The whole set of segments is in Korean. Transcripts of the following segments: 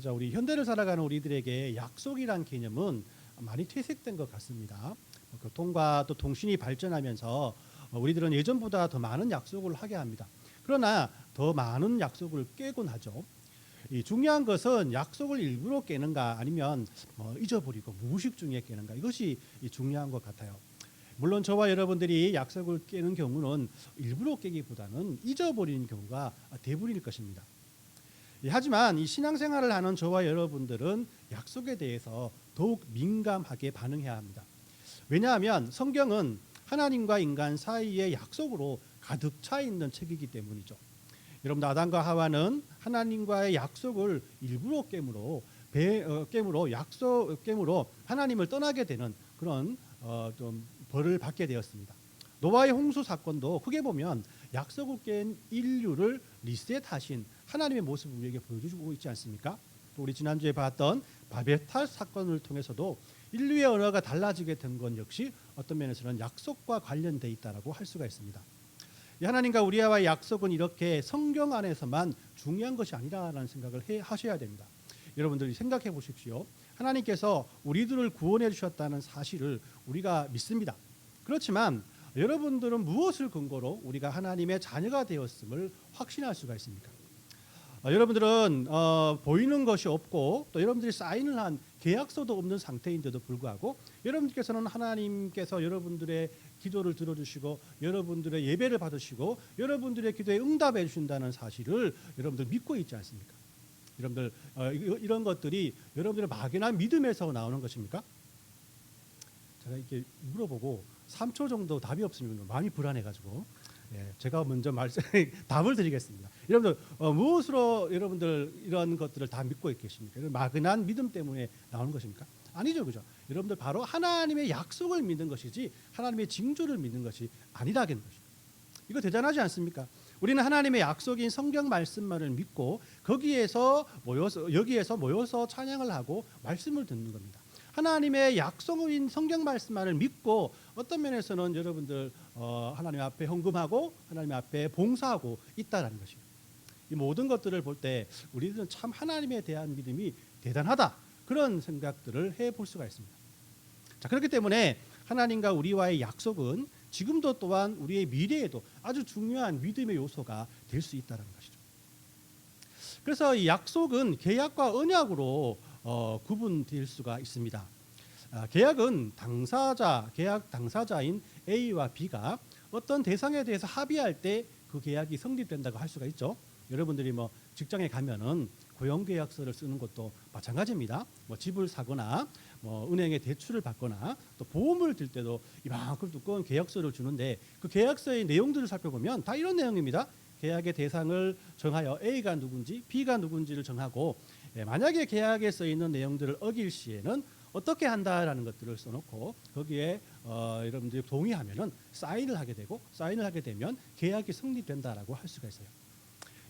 자, 우리 현대를 살아가는 우리들에게 약속이란 개념은 많이 퇴색된 것 같습니다. 교통과 또 통신이 발전하면서 우리들은 예전보다 더 많은 약속을 하게 합니다. 그러나 더 많은 약속을 깨곤 하죠. 이 중요한 것은 약속을 일부러 깨는가 아니면 잊어버리고 무의식 중에 깨는가, 이것이 중요한 것 같아요. 물론 저와 여러분들이 약속을 깨는 경우는 일부러 깨기보다는 잊어버리는 경우가 대부분일 것입니다. 하지만 이 신앙생활을 하는 저와 여러분들은 약속에 대해서 더욱 민감하게 반응해야 합니다. 왜냐하면 성경은 하나님과 인간 사이의 약속으로 가득 차 있는 책이기 때문이죠. 여러분, 아담과 하와는 하나님과의 약속을 일부러 깨므로 하나님을 떠나게 되는 그런 좀 벌을 받게 되었습니다. 노아의 홍수 사건도 크게 보면 약속을 깬 인류를 리셋하신 하나님의 모습을 우리에게 보여주고 있지 않습니까? 또 우리 지난주에 봤던 바벨탑 사건을 통해서도 인류의 언어가 달라지게 된 건 역시 어떤 면에서는 약속과 관련돼 있다라고 할 수가 있습니다. 하나님과 우리와의 약속은 이렇게 성경 안에서만 중요한 것이 아니라는 생각을 하셔야 됩니다. 여러분들이 생각해 보십시오. 하나님께서 우리들을 구원해 주셨다는 사실을 우리가 믿습니다. 그렇지만 여러분들은 무엇을 근거로 우리가 하나님의 자녀가 되었음을 확신할 수가 있습니까? 여러분들은 보이는 것이 없고 또 여러분들이 사인을 한 계약서도 없는 상태인데도 불구하고 여러분들께서는 하나님께서 여러분들의 기도를 들어주시고 여러분들의 예배를 받으시고 여러분들의 기도에 응답해 주신다는 사실을 여러분들 믿고 있지 않습니까? 여러분들 이런 것들이 여러분들의 막연한 믿음에서 나오는 것입니까? 제가 이렇게 물어보고 3초 정도 답이 없으면 많이 불안해가지고 제가 먼저 답을 드리겠습니다. 여러분들 무엇으로 여러분들 이런 것들을 다 믿고 계십니까? 막연한 믿음 때문에 나오는 것입니까? 아니죠, 그죠? 여러분들 바로 하나님의 약속을 믿는 것이지 하나님의 징조를 믿는 것이 아니라는 것입니다. 이거 대단하지 않습니까? 우리는 하나님의 약속인 성경 말씀만을 믿고 여기에서 모여서 찬양을 하고 말씀을 듣는 겁니다. 하나님의 약속인 성경 말씀만을 믿고 어떤 면에서는 여러분들 하나님 앞에 헌금하고 하나님 앞에 봉사하고 있다라는 것입니다. 이 모든 것들을 볼 때 우리들은 참 하나님에 대한 믿음이 대단하다, 그런 생각들을 해볼 수가 있습니다. 자, 그렇기 때문에 하나님과 우리와의 약속은 지금도 또한 우리의 미래에도 아주 중요한 믿음의 요소가 될 수 있다는 것이죠. 그래서 이 약속은 계약과 언약으로 구분될 수가 있습니다. 계약 당사자인 A와 B가 어떤 대상에 대해서 합의할 때 그 계약이 성립된다고 할 수가 있죠. 여러분들이 직장에 가면은 고용계약서를 쓰는 것도 마찬가지입니다. 집을 사거나 은행에 대출을 받거나 또 보험을 들 때도 이만큼 두꺼운 계약서를 주는데 그 계약서의 내용들을 살펴보면 다 이런 내용입니다. 계약의 대상을 정하여 A가 누군지 B가 누군지를 정하고 만약에 계약에 써 있는 내용들을 어길 시에는 어떻게 한다라는 것들을 써놓고 거기에 여러분들이 동의하면은 사인을 하게 되고 사인을 하게 되면 계약이 성립된다라고 할 수가 있어요.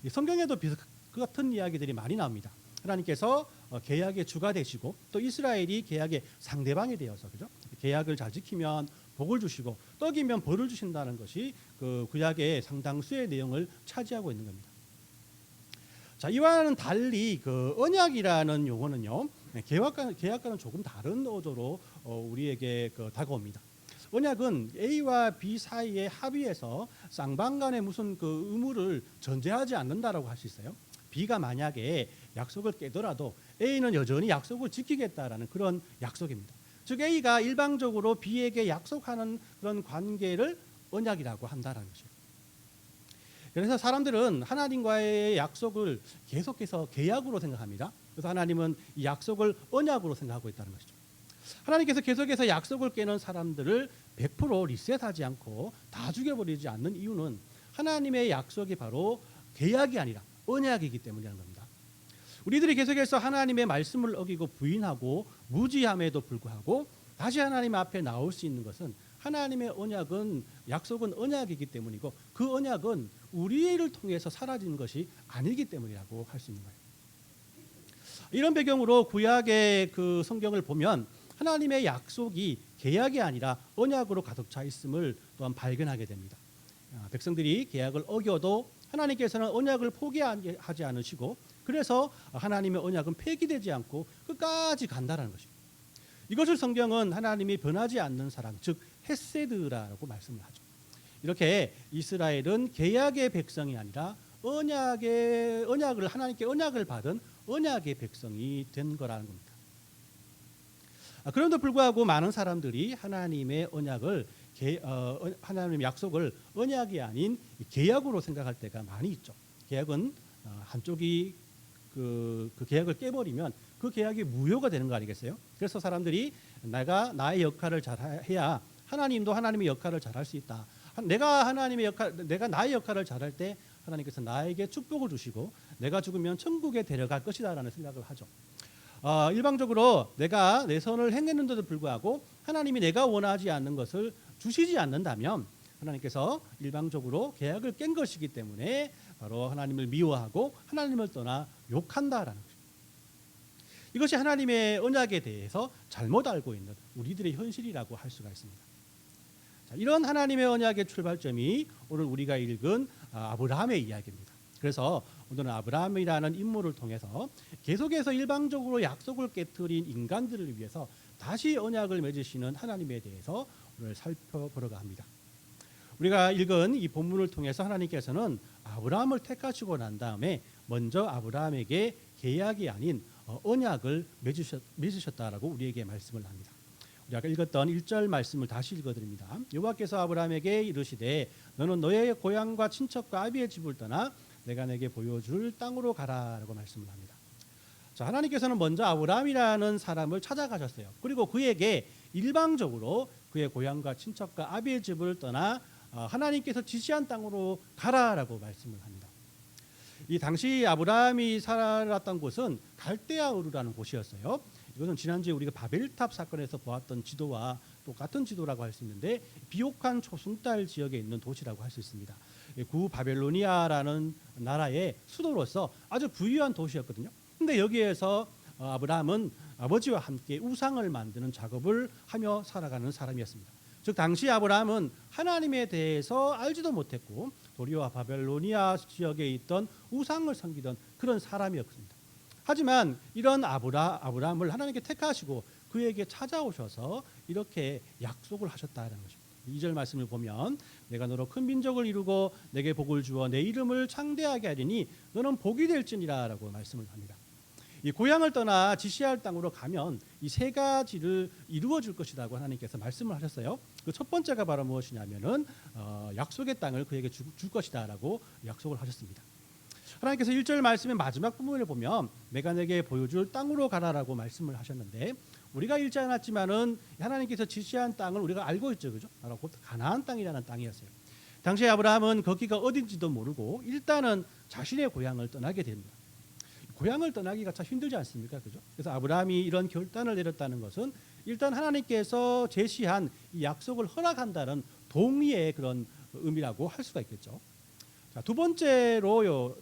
이 성경에도 같은 이야기들이 많이 나옵니다. 하나님께서 계약의 주가 되시고 또 이스라엘이 계약의 상대방이 되어서 그죠? 계약을 잘 지키면 복을 주시고 또 어기면 벌을 주신다는 것이 그 구약의 상당수의 내용을 차지하고 있는 겁니다. 자, 이와는 달리 그 언약이라는 용어는요, 계약과는 조금 다른 어조로 우리에게 다가옵니다. 언약은 A와 B 사이의 합의에서 쌍방간에 무슨 의무를 전제하지 않는다라고 할 수 있어요. B가 만약에 약속을 깨더라도 A는 여전히 약속을 지키겠다라는 그런 약속입니다. 즉 A가 일방적으로 B에게 약속하는 그런 관계를 언약이라고 한다라는 것이에요. 그래서 사람들은 하나님과의 약속을 계속해서 계약으로 생각합니다. 그래서 하나님은 이 약속을 언약으로 생각하고 있다는 것이죠. 하나님께서 계속해서 약속을 깨는 사람들을 100% 리셋하지 않고 다 죽여버리지 않는 이유는 하나님의 약속이 바로 계약이 아니라 언약이기 때문이라는 겁니다. 우리들이 계속해서 하나님의 말씀을 어기고 부인하고 무지함에도 불구하고 다시 하나님 앞에 나올 수 있는 것은 하나님의 약속은 언약이기 때문이고 그 언약은 우리를 통해서 사라지는 것이 아니기 때문이라고 할 수 있는 거예요. 이런 배경으로 구약의 그 성경을 보면 하나님의 약속이 계약이 아니라 언약으로 가득 차 있음을 또한 발견하게 됩니다. 백성들이 계약을 어겨도 하나님께서는 언약을 포기하지 않으시고 그래서 하나님의 언약은 폐기되지 않고 끝까지 간다라는 것입니다. 이것을 성경은 하나님이 변하지 않는 사랑, 즉 헤세드라고 말씀을 하죠. 이렇게 이스라엘은 계약의 백성이 아니라 언약을 하나님께 언약을 받은 언약의 백성이 된 거라는 겁니다. 그럼에도 불구하고 많은 사람들이 하나님의 언약을 하나님의 약속을 언약이 아닌 계약으로 생각할 때가 많이 있죠. 계약은 한쪽이 그 계약을 깨버리면 그 계약이 무효가 되는 거 아니겠어요? 그래서 사람들이 내가 나의 역할을 잘해야 하나님도 하나님의 역할을 잘할 수 있다. 내가 나의 역할을 잘할 때 하나님께서 나에게 축복을 주시고 내가 죽으면 천국에 데려갈 것이다라는 생각을 하죠. 일방적으로 내가 내 선을 행했는데도 불구하고 하나님이 내가 원하지 않는 것을 주시지 않는다면 하나님께서 일방적으로 계약을 깬 것이기 때문에 바로 하나님을 미워하고 하나님을 떠나 욕한다라는 것입니다. 이것이 하나님의 언약에 대해서 잘못 알고 있는 우리들의 현실이라고 할 수가 있습니다. 자, 이런 하나님의 언약의 출발점이 오늘 우리가 읽은 아브라함의 이야기입니다. 그래서 오늘은 아브라함이라는 인물을 통해서 계속해서 일방적으로 약속을 깨뜨린 인간들을 위해서 다시 언약을 맺으시는 하나님에 대해서 오늘 살펴보려고 합니다. 우리가 읽은 이 본문을 통해서 하나님께서는 아브라함을 택하시고 난 다음에 먼저 아브라함에게 계약이 아닌 언약을 맺으셨다라고 우리에게 말씀을 합니다. 우리가 읽었던 1절 말씀을 다시 읽어드립니다. 여호와께서 아브라함에게 이르시되 너는 너의 고향과 친척과 아비의 집을 떠나 내가 내게 보여줄 땅으로 가라라고 말씀을 합니다. 자, 하나님께서는 먼저 아브라함이라는 사람을 찾아가셨어요. 그리고 그에게 일방적으로 그의 고향과 친척과 아비의 집을 떠나 하나님께서 지시한 땅으로 가라라고 말씀을 합니다. 이 당시 아브라함이 살았던 곳은 갈대아 우르라는 곳이었어요. 이것은 지난주에 우리가 바벨탑 사건에서 보았던 지도와 똑같은 지도라고 할 수 있는데 비옥한 초승달 지역에 있는 도시라고 할 수 있습니다. 구 바벨로니아라는 나라의 수도로서 아주 부유한 도시였거든요. 근데 여기에서 아브라함은 아버지와 함께 우상을 만드는 작업을 하며 살아가는 사람이었습니다. 즉 당시 아브라함은 하나님에 대해서 알지도 못했고 도리어 바벨로니아 지역에 있던 우상을 섬기던 그런 사람이었습니다. 하지만 이런 아브라함을 하나님께 택하시고 그에게 찾아오셔서 이렇게 약속을 하셨다는 것입니다. 2절 말씀을 보면 내가 너로 큰 민족을 이루고 내게 복을 주어 내 이름을 창대하게 하리니 너는 복이 될지니라 라고 말씀을 합니다. 이 고향을 떠나 지시할 땅으로 가면 이 세 가지를 이루어 줄 것이라고 하나님께서 말씀을 하셨어요. 그 첫 번째가 바로 무엇이냐면은 약속의 땅을 그에게 줄 것이다라고 약속을 하셨습니다. 하나님께서 1절 말씀의 마지막 부분을 보면 내가 내게 보여줄 땅으로 가라라고 말씀을 하셨는데 우리가 읽지 않았지만은 하나님께서 지시한 땅을 우리가 알고 있죠, 그죠? 바로 곧 가나안 땅이라는 땅이었어요. 당시에 아브라함은 거기가 어딘지도 모르고 일단은 자신의 고향을 떠나게 됩니다. 고향을 떠나기가 참 힘들지 않습니까? 그죠? 그래서 아브라함이 이런 결단을 내렸다는 것은 일단 하나님께서 제시한 이 약속을 허락한다는 동의의 그런 의미라고 할 수가 있겠죠. 자, 두 번째로요,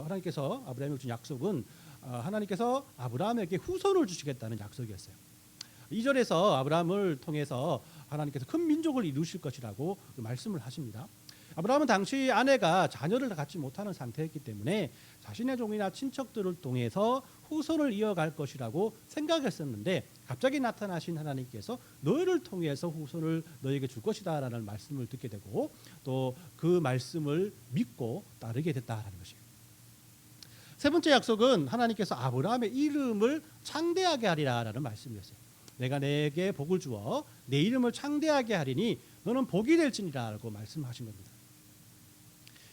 하나님께서 아브라함에게 준 약속은 하나님께서 아브라함에게 후손을 주시겠다는 약속이었어요. 2절에서 아브라함을 통해서 하나님께서 큰 민족을 이루실 것이라고 말씀을 하십니다. 아브라함은 당시 아내가 자녀를 갖지 못하는 상태였기 때문에 자신의 종이나 친척들을 통해서 후손을 이어갈 것이라고 생각했었는데 갑자기 나타나신 하나님께서 너희를 통해서 후손을 너에게 줄 것이다라는 말씀을 듣게 되고 또 그 말씀을 믿고 따르게 됐다라는 것이에요. 세 번째 약속은 하나님께서 아브라함의 이름을 창대하게 하리라라는 말씀이었어요. 내가 내게 복을 주어 내 이름을 창대하게 하리니 너는 복이 될지니라라고 말씀하신 겁니다.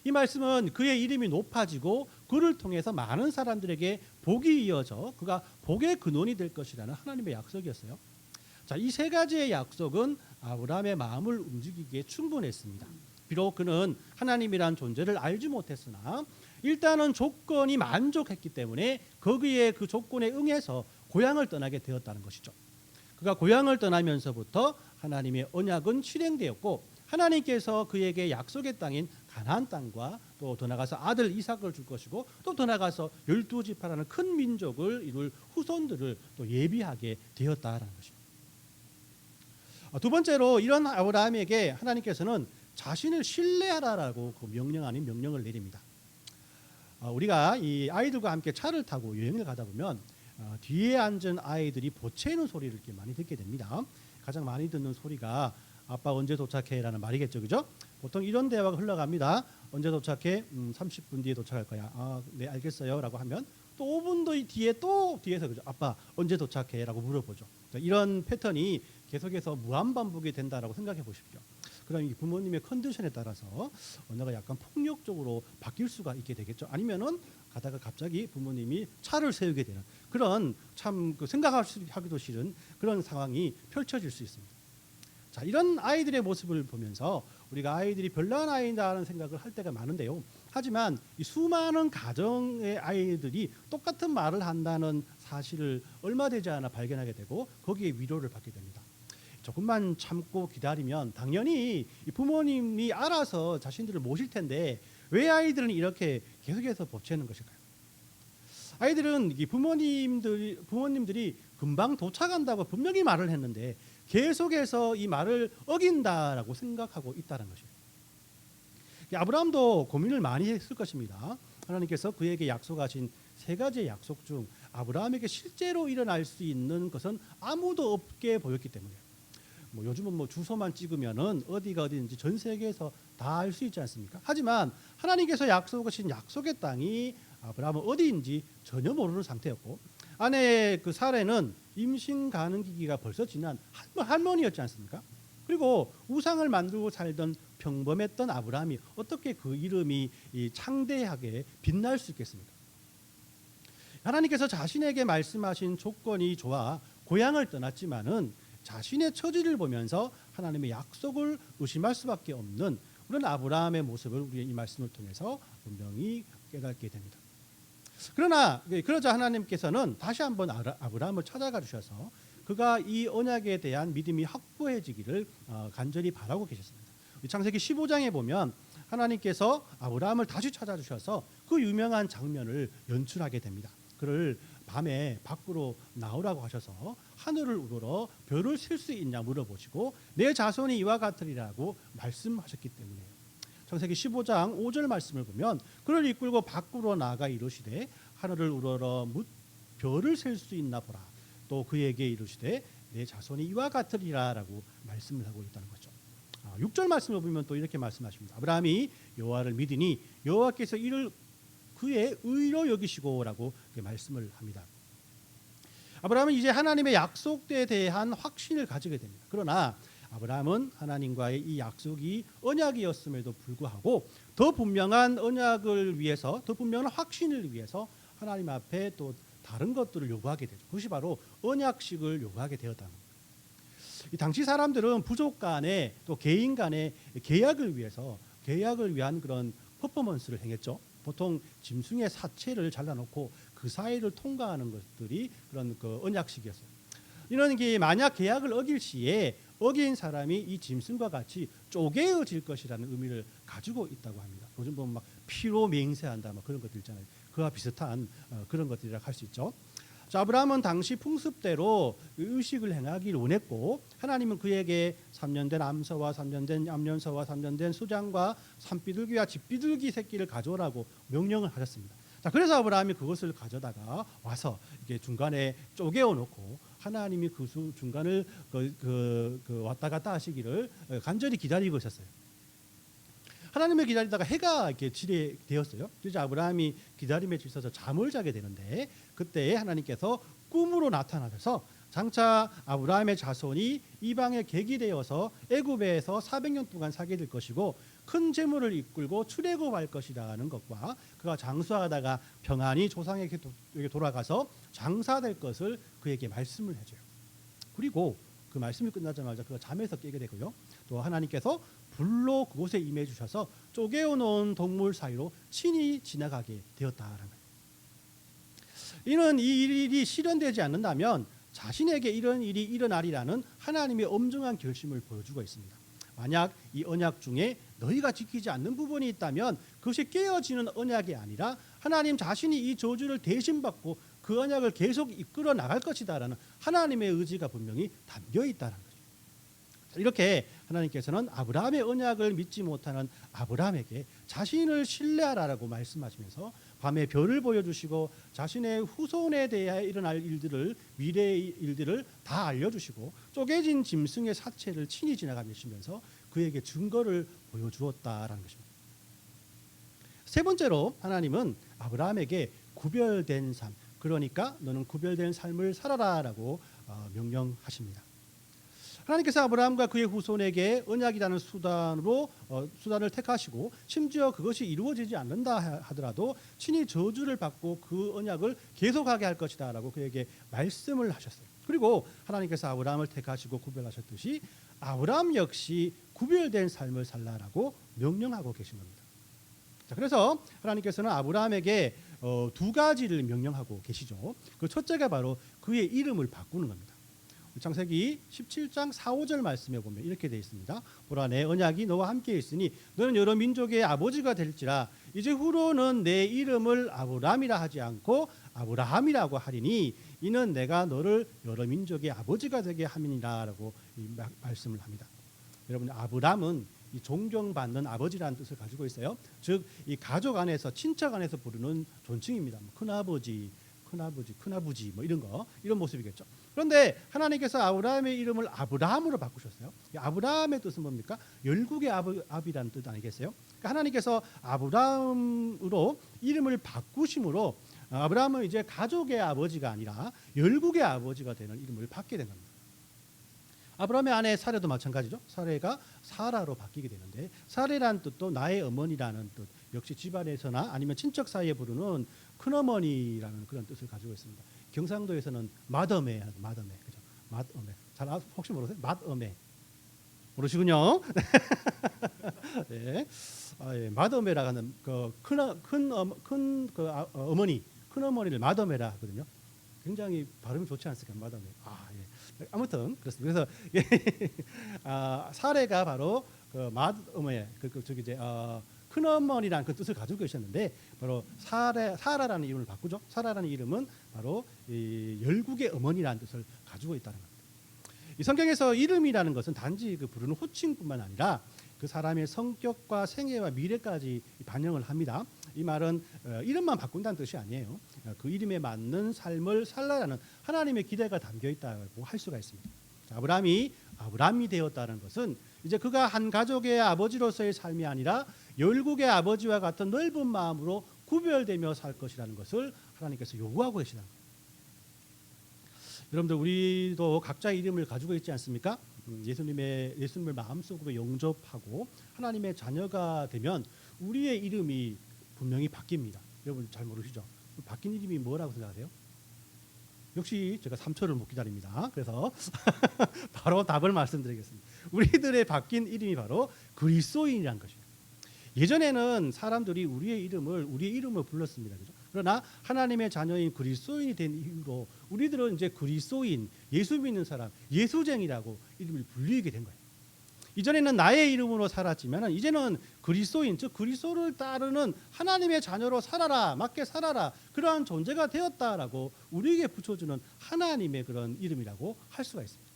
이 말씀은 그의 이름이 높아지고 그를 통해서 많은 사람들에게 복이 이어져 그가 복의 근원이 될 것이라는 하나님의 약속이었어요. 자, 이 세 가지의 약속은 아브라함의 마음을 움직이기에 충분했습니다. 비록 그는 하나님이란 존재를 알지 못했으나 일단은 조건이 만족했기 때문에 거기에 그 조건에 응해서 고향을 떠나게 되었다는 것이죠. 그가 고향을 떠나면서부터 하나님의 언약은 실행되었고 하나님께서 그에게 약속의 땅인 가나안 땅과 또 더 나가서 아들 이삭을 줄 것이고 또 더 나가서 12지파라는 큰 민족을 이룰 후손들을 또 예비하게 되었다라는 것입니다. 두 번째로 이런 아브라함에게 하나님께서는 자신을 신뢰하라라고 그 명령 아닌 명령을 내립니다. 우리가 이 아이들과 함께 차를 타고 여행을 가다 보면 뒤에 앉은 아이들이 보채는 소리를 이렇게 많이 듣게 됩니다. 가장 많이 듣는 소리가 아빠 언제 도착해라는 말이겠죠, 그죠? 보통 이런 대화가 흘러갑니다. 언제 도착해? 30분 뒤에 도착할 거야. 네, 알겠어요라고 하면 또 5분 뒤에 또 뒤에서 그죠? 아빠 언제 도착해라고 물어보죠. 이런 패턴이 계속해서 무한 반복이 된다라고 생각해 보십시오. 그럼 이 부모님의 컨디션에 따라서 언어가 약간 폭력적으로 바뀔 수가 있게 되겠죠. 아니면은 가다가 갑자기 부모님이 차를 세우게 되는 그런 참 생각하기도 싫은 그런 상황이 펼쳐질 수 있습니다. 자, 이런 아이들의 모습을 보면서 우리가 아이들이 별난 아이다라는 생각을 할 때가 많은데요. 하지만 이 수많은 가정의 아이들이 똑같은 말을 한다는 사실을 얼마 되지 않아 발견하게 되고 거기에 위로를 받게 됩니다. 조금만 참고 기다리면 당연히 이 부모님이 알아서 자신들을 모실 텐데 왜 아이들은 이렇게 계속해서 보채는 것일까요? 아이들은 이 부모님들이 금방 도착한다고 분명히 말을 했는데 계속해서 이 말을 어긴다라고 생각하고 있다는 것이에요. 아브라함도 고민을 많이 했을 것입니다. 하나님께서 그에게 약속하신 3가지의 약속 중 아브라함에게 실제로 일어날 수 있는 것은 아무도 없게 보였기 때문이에요. 요즘은 주소만 찍으면은 어디가 어디인지 전 세계에서 다 알 수 있지 않습니까? 하지만 하나님께서 약속하신 약속의 땅이 아브라함은 어디인지 전혀 모르는 상태였고 아내 그 사례는 임신 가능 기기가 벌써 지난 할머니였지 않습니까? 그리고 우상을 만들고 살던 평범했던 아브라함이 어떻게 그 이름이 창대하게 빛날 수 있겠습니까? 하나님께서 자신에게 말씀하신 조건이 좋아 고향을 떠났지만은 자신의 처지를 보면서 하나님의 약속을 의심할 수밖에 없는 그런 아브라함의 모습을 우리 이 말씀을 통해서 분명히 깨닫게 됩니다. 그러자 하나님께서는 다시 한번 아브라함을 찾아가 주셔서 그가 이 언약에 대한 믿음이 확고해지기를 간절히 바라고 계셨습니다. 창세기 15장에 보면 하나님께서 아브라함을 다시 찾아주셔서 그 유명한 장면을 연출하게 됩니다. 그를 밤에 밖으로 나오라고 하셔서 하늘을 우러러 별을 셀 수 있냐 물어보시고 내 자손이 이와 같으리라고 말씀하셨기 때문에요. 창세기 15장 5절 말씀을 보면 그를 이끌고 밖으로 나가 이르시되 하늘을 우러러 별을 셀 수 있나 보라. 또 그에게 이르시되 내 자손이 이와 같으리라라고 말씀을 하고 있다는 거죠. 6절 말씀을 보면 또 이렇게 말씀하십니다. 아브라함이 여호와를 믿으니 여호와께서 이를 그의 의로 여기시고라고 말씀을 합니다. 아브라함은 이제 하나님의 약속에 대한 확신을 가지게 됩니다. 그러나 아브라함은 하나님과의 이 약속이 언약이었음에도 불구하고 더 분명한 언약을 위해서, 더 분명한 확신을 위해서 하나님 앞에 또 다른 것들을 요구하게 되죠. 그것이 바로 언약식을 요구하게 되었다는 겁니다. 이 당시 사람들은 부족 간에 또 개인 간의 계약을 위한 그런 퍼포먼스를 행했죠. 보통 짐승의 사체를 잘라놓고 그 사이를 통과하는 것들이 그런 그 언약식이었어요. 이런 게 만약 계약을 어길 시에 어긴 사람이 이 짐승과 같이 쪼개어질 것이라는 의미를 가지고 있다고 합니다. 요즘 보면 막 피로 맹세한다 막 그런 것들 있잖아요. 그와 비슷한 그런 것들이라고 할 수 있죠. 자, 아브라함은 당시 풍습대로 의식을 행하기를 원했고 하나님은 그에게 3년 된 암소와 3년 된 암염소와 3년 된 수장과 산비둘기와 집비둘기 새끼를 가져오라고 명령을 하셨습니다. 자, 그래서 아브라함이 그것을 가져다가 와서 이렇게 중간에 쪼개어 놓고 하나님이 그 중간을 왔다 갔다 하시기를 간절히 기다리고 있었어요. 하나님을 기다리다가 해가 이렇게 지레되었어요. 그래서 아브라함이 기다림에 지쳐서 잠을 자게 되는데 그때 하나님께서 꿈으로 나타나셔서 장차 아브라함의 자손이 이방에 객이 되어서 애굽에서 400년 동안 살게 될 것이고 큰 재물을 이끌고 출애굽할 것이라는 것과 그가 장수하다가 평안히 조상에게 돌아가서 장사될 것을 그에게 말씀을 해줘요. 그리고 그 말씀이 끝나자마자 그가 잠에서 깨게 되고요. 또 하나님께서 불로 그곳에 임해 주셔서 쪼개어 놓은 동물 사이로 친히 지나가게 되었다라는 거예요. 이는 이 일이 실현되지 않는다면 자신에게 이런 일이 일어나리라는 하나님의 엄중한 결심을 보여주고 있습니다. 만약 이 언약 중에 너희가 지키지 않는 부분이 있다면 그것이 깨어지는 언약이 아니라 하나님 자신이 이 저주를 대신 받고 그 언약을 계속 이끌어 나갈 것이다라는 하나님의 의지가 분명히 담겨 있다는 거죠. 이렇게 하나님께서는 아브라함의 언약을 믿지 못하는 아브라함에게 자신을 신뢰하라라고 말씀하시면서 밤에 별을 보여주시고 자신의 후손에 대해 일어날 일들을, 미래의 일들을 다 알려주시고 쪼개진 짐승의 사체를 친히 지나가시면서 그에게 증거를 보여주었다라는 것입니다. 세 번째로 하나님은 아브라함에게 구별된 삶, 그러니까 너는 구별된 삶을 살아라라고 명령하십니다. 하나님께서 아브라함과 그의 후손에게 언약이라는 수단을 택하시고 심지어 그것이 이루어지지 않는다 하더라도 친히 저주를 받고 그 언약을 계속하게 할 것이다라고 그에게 말씀을 하셨어요. 그리고 하나님께서 아브라함을 택하시고 구별하셨듯이 아브라함 역시 구별된 삶을 살라라고 명령하고 계신 겁니다. 자, 그래서 하나님께서는 아브라함에게 두 가지를 명령하고 계시죠. 그 첫째가 바로 그의 이름을 바꾸는 겁니다. 창세기 17장 4, 5절 말씀에 보면 이렇게 되어 있습니다. 보라, 내 언약이 너와 함께 있으니 너는 여러 민족의 아버지가 될지라. 이제 후로는 내 이름을 아브람이라 하지 않고 아브라함이라고 하리니 이는 내가 너를 여러 민족의 아버지가 되게 함이니라라고 말씀을 합니다. 여러분, 아브람은 이 존경받는 아버지라는 뜻을 가지고 있어요. 즉 이 가족 안에서, 친척 안에서 부르는 존칭입니다. 큰아버지, 큰아버지 뭐 이런 모습이겠죠. 그런데 하나님께서 아브라함의 이름을 아브라함으로 바꾸셨어요. 아브라함의 뜻은 뭡니까? 열국의 아비라는 뜻 아니겠어요? 그러니까 하나님께서 아브라함으로 이름을 바꾸심으로 아브라함은 이제 가족의 아버지가 아니라 열국의 아버지가 되는 이름을 받게 된 겁니다. 아브라함의 아내 사레도 마찬가지죠. 사레가 사라로 바뀌게 되는데, 사레라는 뜻도 나의 어머니라는 뜻, 역시 집안에서나 아니면 친척 사이에 부르는 큰어머니라는 그런 뜻을 가지고 있습니다. 경상도에서는 맏어매, 그죠? 맏어매. 잘 혹시 모르세요? 맏어매. 모르시군요. 네. 예, 맏어매라 하는 어머니, 큰어머니를 맏어매라 하거든요. 굉장히 발음이 좋지 않습니까? 맏어매. 예. 아무튼 그렇습니다. 그래서 사례가 바로 그 맏어매, 저기 이제 큰어머니라는 그 뜻을 가지고 계셨는데, 바로 사라라는 이름을 바꾸죠. 사라라는 이름은 바로 이 열국의 어머니라는 뜻을 가지고 있다는 겁니다. 이 성경에서 이름이라는 것은 단지 그 부르는 호칭뿐만 아니라 그 사람의 성격과 생애와 미래까지 반영을 합니다. 이 말은 이름만 바꾼다는 뜻이 아니에요. 그 이름에 맞는 삶을 살라라는 하나님의 기대가 담겨 있다고 할 수가 있습니다. 아브라함이 되었다는 것은 이제 그가 한 가족의 아버지로서의 삶이 아니라 열국의 아버지와 같은 넓은 마음으로 구별되며 살 것이라는 것을 하나님께서 요구하고 계시다는 거예요. 여러분들, 우리도 각자의 이름을 가지고 있지 않습니까? 예수님을 마음속으로 영접하고 하나님의 자녀가 되면 우리의 이름이 분명히 바뀝니다. 여러분 잘 모르시죠? 바뀐 이름이 뭐라고 생각하세요? 역시 제가 3초를 못 기다립니다. 그래서 바로 답을 말씀드리겠습니다. 우리들의 바뀐 이름이 바로 그리스도인이라는 것입니다. 예전에는 사람들이 우리의 이름을 불렀습니다. 그죠? 그러나 하나님의 자녀인 그리스도인이 된 이후로 우리들은 이제 그리스도인, 예수 믿는 사람, 예수쟁이라고 이름을 불리게 된 거예요. 이전에는 나의 이름으로 살았지만 이제는 그리스도인, 즉 그리스도를 따르는 하나님의 자녀로 살아라, 맞게 살아라, 그러한 존재가 되었다라고 우리에게 붙여주는 하나님의 그런 이름이라고 할 수가 있습니다.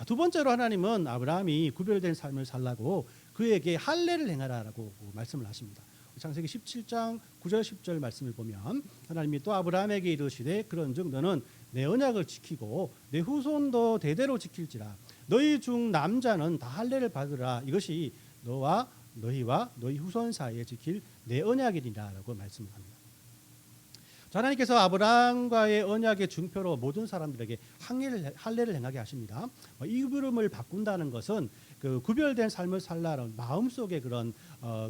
두 번째로 하나님은 아브라함이 구별된 삶을 살라고 그에게 할례를 행하라라고 말씀을 하십니다. 창세기 17장 9절 10절 말씀을 보면 하나님이 또 아브라함에게 이르시되 그런즉 너는 내 언약을 지키고 내 후손도 대대로 지킬지라. 너희 중 남자는 다 할례를 받으라. 이것이 너희와 너희 후손 사이에 지킬 내 언약이니라라고 말씀을 합니다. 하나님께서 아브라함과의 언약의 증표로 모든 사람들에게 할례를 행하게 하십니다. 이 이름을 바꾼다는 것은 그 구별된 삶을 살라는 마음속의 그런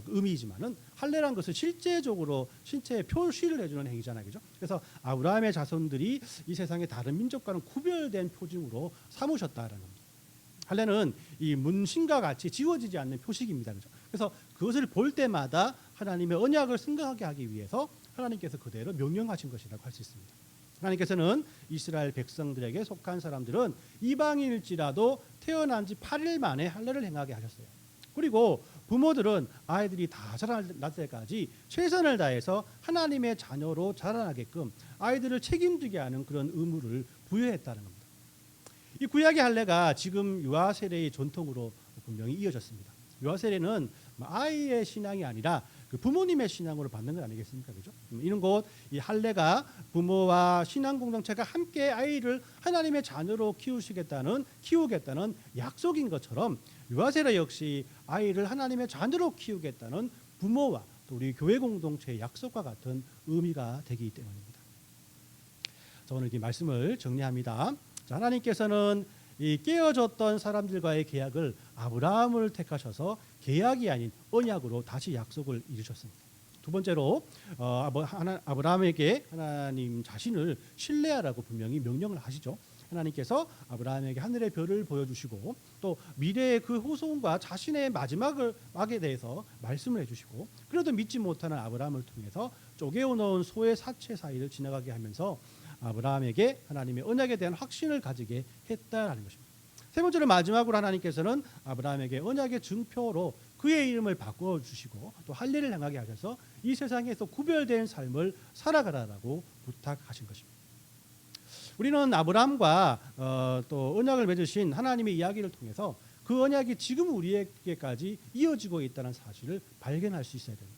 의미이지만은 할례란 것은 실제적으로 신체에 표시를 해주는 행위잖아요, 그죠? 그래서 아브라함의 자손들이 이 세상의 다른 민족과는 구별된 표징으로 삼으셨다라는 겁니다. 할례는 이 문신과 같이 지워지지 않는 표식입니다, 그죠? 그래서 그것을 볼 때마다 하나님의 언약을 생각하게 하기 위해서 하나님께서 그대로 명령하신 것이라고 할 수 있습니다. 하나님께서는 이스라엘 백성들에게 속한 사람들은 이방인일지라도 태어난 지 8일 만에 할례를 행하게 하셨어요. 그리고 부모들은 아이들이 다 자라날 때까지 최선을 다해서 하나님의 자녀로 자라나게끔 아이들을 책임지게 하는 그런 의무를 부여했다는 겁니다. 이 구약의 할례가 지금 유아 세례의 전통으로 분명히 이어졌습니다. 유아 세례는 아이의 신앙이 아니라 그 부모님의 신앙으로 받는 것 아니겠습니까? 그죠? 이런 곳 이 할례가 부모와 신앙 공동체가 함께 아이를 하나님의 자녀로 키우겠다는 약속인 것처럼 유아 세례 역시 아이를 하나님의 자녀로 키우겠다는 부모와 또 우리 교회 공동체의 약속과 같은 의미가 되기 때문입니다. 자, 오늘 이 말씀을 정리합니다. 자, 하나님께서는 이 깨어졌던 사람들과의 계약을 아브라함을 택하셔서 계약이 아닌 언약으로 다시 약속을 이루셨습니다. 두 번째로 아브라함에게 하나님 자신을 신뢰하라고 분명히 명령을 하시죠. 하나님께서 아브라함에게 하늘의 별을 보여주시고 또 미래의 그 후손과 자신의 마지막에 대해서 말씀을 해주시고 그래도 믿지 못하는 아브라함을 통해서 쪼개어놓은 소의 사체 사이를 지나가게 하면서 아브라함에게 하나님의 언약에 대한 확신을 가지게 했다라는 것입니다. 세 번째로 마지막으로 하나님께서는 아브라함에게 언약의 증표로 그의 이름을 바꿔주시고 또 할례를 행하게 하셔서 이 세상에서 구별된 삶을 살아가라라고 부탁하신 것입니다. 우리는 아브라함과 또 언약을 맺으신 하나님의 이야기를 통해서 그 언약이 지금 우리에게까지 이어지고 있다는 사실을 발견할 수 있어야 됩니다.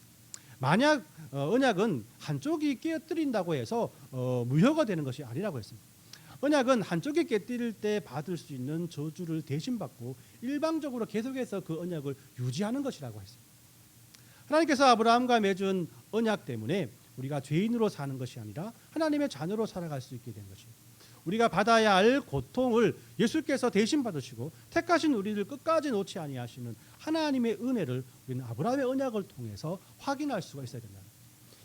만약 언약은 한쪽이 깨뜨린다고 해서 무효가 되는 것이 아니라고 했습니다. 언약은 한쪽이 깨뜨릴 때 받을 수 있는 저주를 대신 받고 일방적으로 계속해서 그 언약을 유지하는 것이라고 했습니다. 하나님께서 아브라함과 맺은 언약 때문에 우리가 죄인으로 사는 것이 아니라 하나님의 자녀로 살아갈 수 있게 된 것입니다. 우리가 받아야 할 고통을 예수께서 대신 받으시고 택하신 우리를 끝까지 놓지 아니하시는 하나님의 은혜를 우리는 아브라함의 언약을 통해서 확인할 수가 있어야 된다.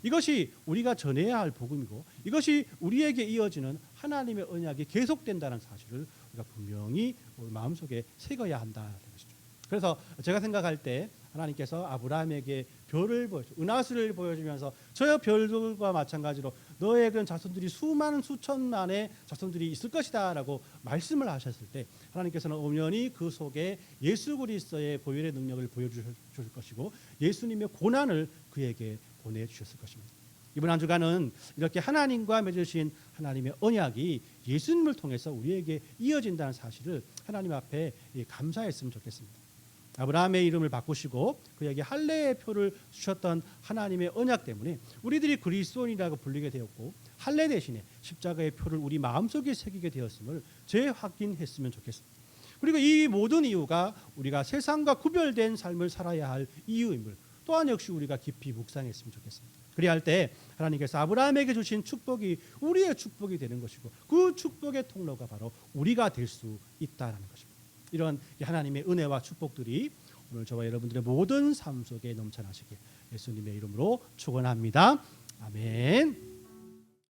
이것이 우리가 전해야 할 복음이고 이것이 우리에게 이어지는 하나님의 언약이 계속된다는 사실을 우리가 분명히 우리 마음속에 새겨야 한다는 것이죠. 그래서 제가 생각할 때 하나님께서 아브라함에게 별을 은하수를 보여주면서 저 별들과 마찬가지로 너의 그런 자손들이 수천만의 자손들이 있을 것이다라고 말씀을 하셨을 때 하나님께서는 엄연히 그 속에 예수 그리스도의 보혈의 능력을 보여주실 것이고 예수님의 고난을 그에게 보내주셨을 것입니다. 이번 한 주간은 이렇게 하나님과 맺으신 하나님의 언약이 예수님을 통해서 우리에게 이어진다는 사실을 하나님 앞에 감사했으면 좋겠습니다. 아브라함의 이름을 바꾸시고 그에게 할례의 표를 주셨던 하나님의 언약 때문에 우리들이 그리스도인이라고 불리게 되었고 할례 대신에 십자가의 표를 우리 마음속에 새기게 되었음을 재확인했으면 좋겠습니다. 그리고 이 모든 이유가 우리가 세상과 구별된 삶을 살아야 할 이유임을 또한 역시 우리가 깊이 묵상했으면 좋겠습니다. 그래야 할 때 하나님께서 아브라함에게 주신 축복이 우리의 축복이 되는 것이고 그 축복의 통로가 바로 우리가 될 수 있다는 것입니다. 이런 하나님의 은혜와 축복들이 오늘 저와 여러분들의 모든 삶 속에 넘쳐나시길 예수님의 이름으로 축원합니다. 아멘.